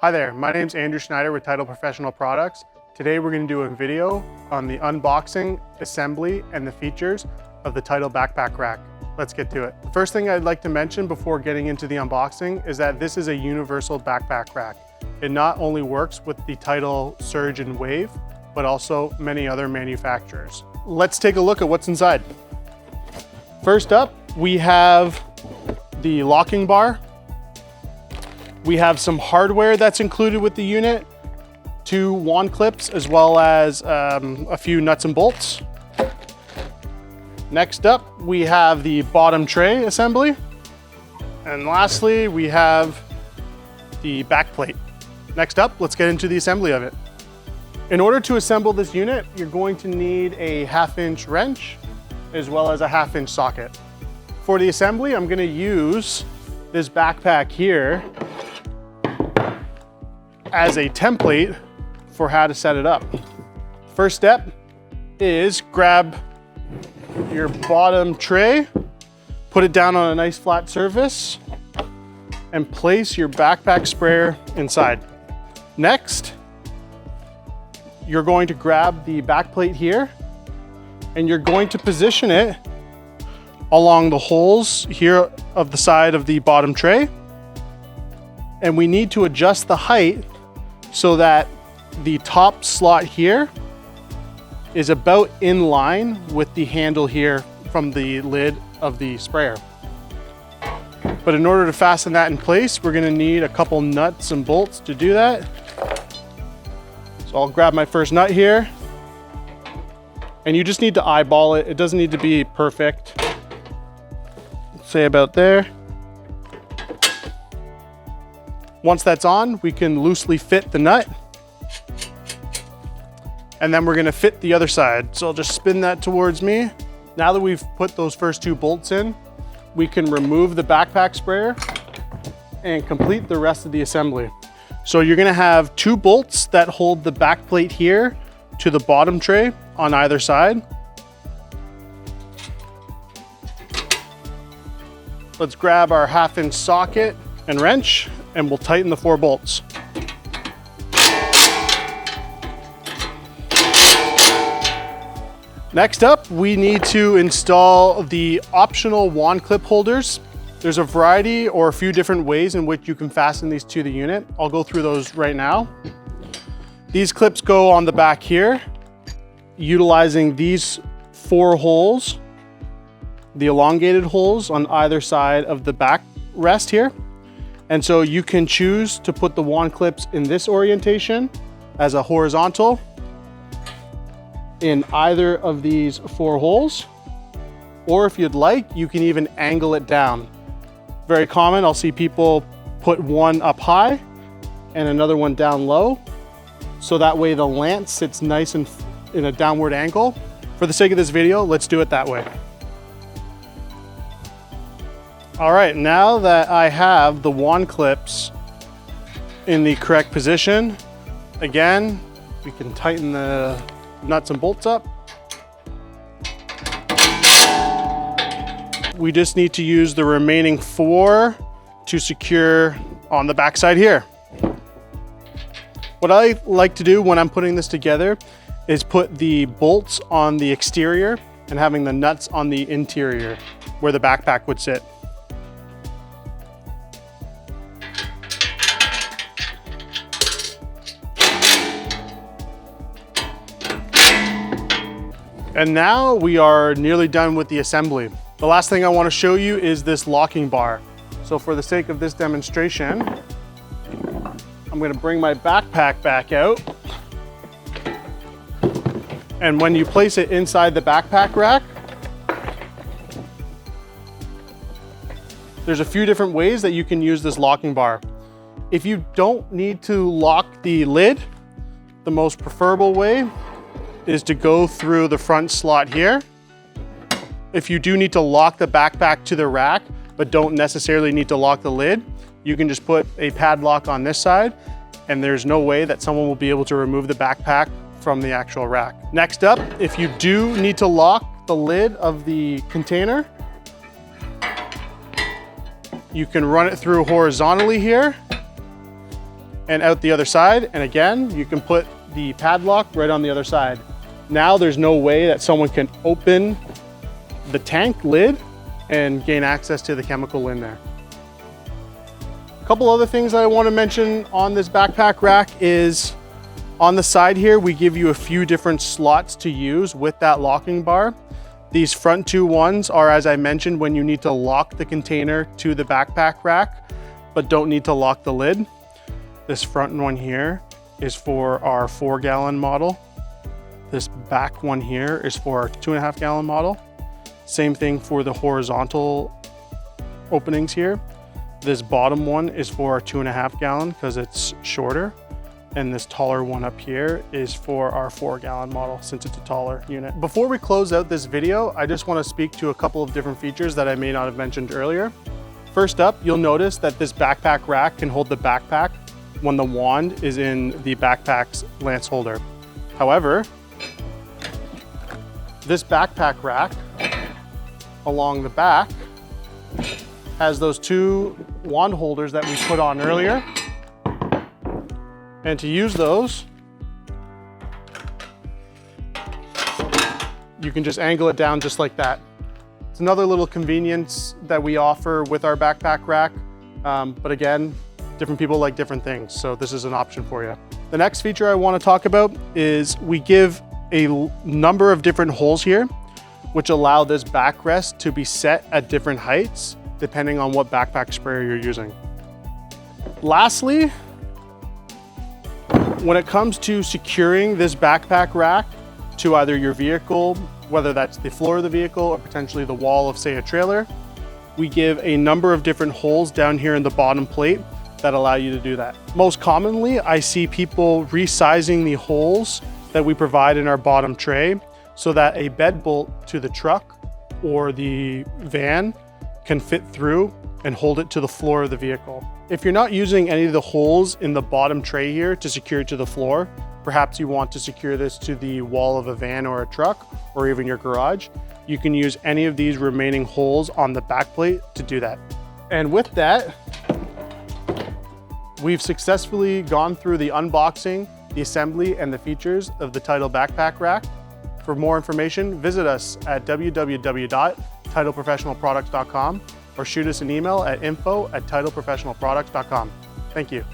Hi there, my name's Andrew Schneider with TIDAL Professional Products. Today we're going to do a video on the unboxing, assembly, and the features of the TIDAL backpack rack. Let's get to it. The first thing I'd like to mention before getting into the unboxing is that this is a universal backpack rack. It not only works with the TIDAL Surge and Wave, but also many other manufacturers. Let's take a look at what's inside. First up, we have the locking bar. We have some hardware that's included with the unit, 2 wand clips, as well as a few nuts and bolts. Next up, we have the bottom tray assembly. And lastly, we have the back plate. Next up, let's get into the assembly of it. In order to assemble this unit, you're going to need a 1/2-inch wrench, as well as a 1/2-inch socket. For the assembly, I'm gonna use this backpack here as a template for how to set it up. First step is grab your bottom tray, put it down on a nice flat surface, and place your backpack sprayer inside. Next, you're going to grab the back plate here, and you're going to position it along the holes here of the side of the bottom tray. And we need to adjust the height so that the top slot here is about in line with the handle here from the lid of the sprayer. But in order to fasten that in place, we're gonna need a couple nuts and bolts to do that. So I'll grab my first nut here, and you just need to eyeball it. It doesn't need to be perfect. Say about there. Once that's on, we can loosely fit the nut. And then we're gonna fit the other side. So I'll just spin that towards me. Now that we've put those first 2 bolts in, we can remove the backpack sprayer and complete the rest of the assembly. So you're gonna have 2 bolts that hold the back plate here to the bottom tray on either side. Let's grab our 1/2-inch socket and wrench, and we'll tighten the 4 bolts. Next up, we need to install the optional wand clip holders. There's a variety or a few different ways in which you can fasten these to the unit. I'll go through those right now. These clips go on the back here, utilizing these 4 holes, the elongated holes on either side of the back rest here. And so you can choose to put the wand clips in this orientation as a horizontal in either of these 4 holes, or if you'd like, you can even angle it down. Very common, I'll see people put one up high and another one down low, so that way the lance sits nice and in a downward angle. For the sake of this video, let's do it that way. All right, now that I have the wand clips in the correct position, again, we can tighten the nuts and bolts up. We just need to use the remaining 4 to secure on the backside here. What I like to do when I'm putting this together is put the bolts on the exterior and having the nuts on the interior where the backpack would sit. And now we are nearly done with the assembly. The last thing I want to show you is this locking bar. So for the sake of this demonstration, I'm going to bring my backpack back out. And when you place it inside the backpack rack, there's a few different ways that you can use this locking bar. If you don't need to lock the lid, the most preferable way is to go through the front slot here. If you do need to lock the backpack to the rack, but don't necessarily need to lock the lid, you can just put a padlock on this side, and there's no way that someone will be able to remove the backpack from the actual rack. Next up, if you do need to lock the lid of the container, You can run it through horizontally here, and out the other side. And again, you can put the padlock right on the other side. Now there's no way that someone can open the tank lid and gain access to the chemical in there. A couple other things I want to mention on this backpack rack is on the side here, we give you a few different slots to use with that locking bar. These front two ones are, as I mentioned, when you need to lock the container to the backpack rack, but don't need to lock the lid. This front one here is for our 4-gallon model. This back one here is for our 2.5-gallon model. Same thing for the horizontal openings here. This bottom one is for our 2.5-gallon because it's shorter. And this taller one up here is for our 4-gallon model since it's a taller unit. Before we close out this video, I just want to speak to a couple of different features that I may not have mentioned earlier. First up, you'll notice that this backpack rack can hold the backpack when the wand is in the backpack's lance holder. However, this backpack rack along the back has those two wand holders that we put on earlier. And to use those, you can just angle it down just like that. It's another little convenience that we offer with our backpack rack. But again, different people like different things. So this is an option for you. The next feature I want to talk about is we give a number of different holes here, which allow this backrest to be set at different heights, depending on what backpack sprayer you're using. Lastly, when it comes to securing this backpack rack to either your vehicle, whether that's the floor of the vehicle or potentially the wall of, say, a trailer, we give a number of different holes down here in the bottom plate that allow you to do that. Most commonly, I see people resizing the holes that we provide in our bottom tray so that a bed bolt to the truck or the van can fit through and hold it to the floor of the vehicle. If you're not using any of the holes in the bottom tray here to secure it to the floor, perhaps you want to secure this to the wall of a van or a truck or even your garage, you can use any of these remaining holes on the back plate to do that. And with that, we've successfully gone through the unboxing, the assembly, and the features of the TIDAL backpack rack. For more information, visit us at www.tidalprofessionalproducts.com or shoot us an email at info@tidalprofessionalproducts.com. Thank you.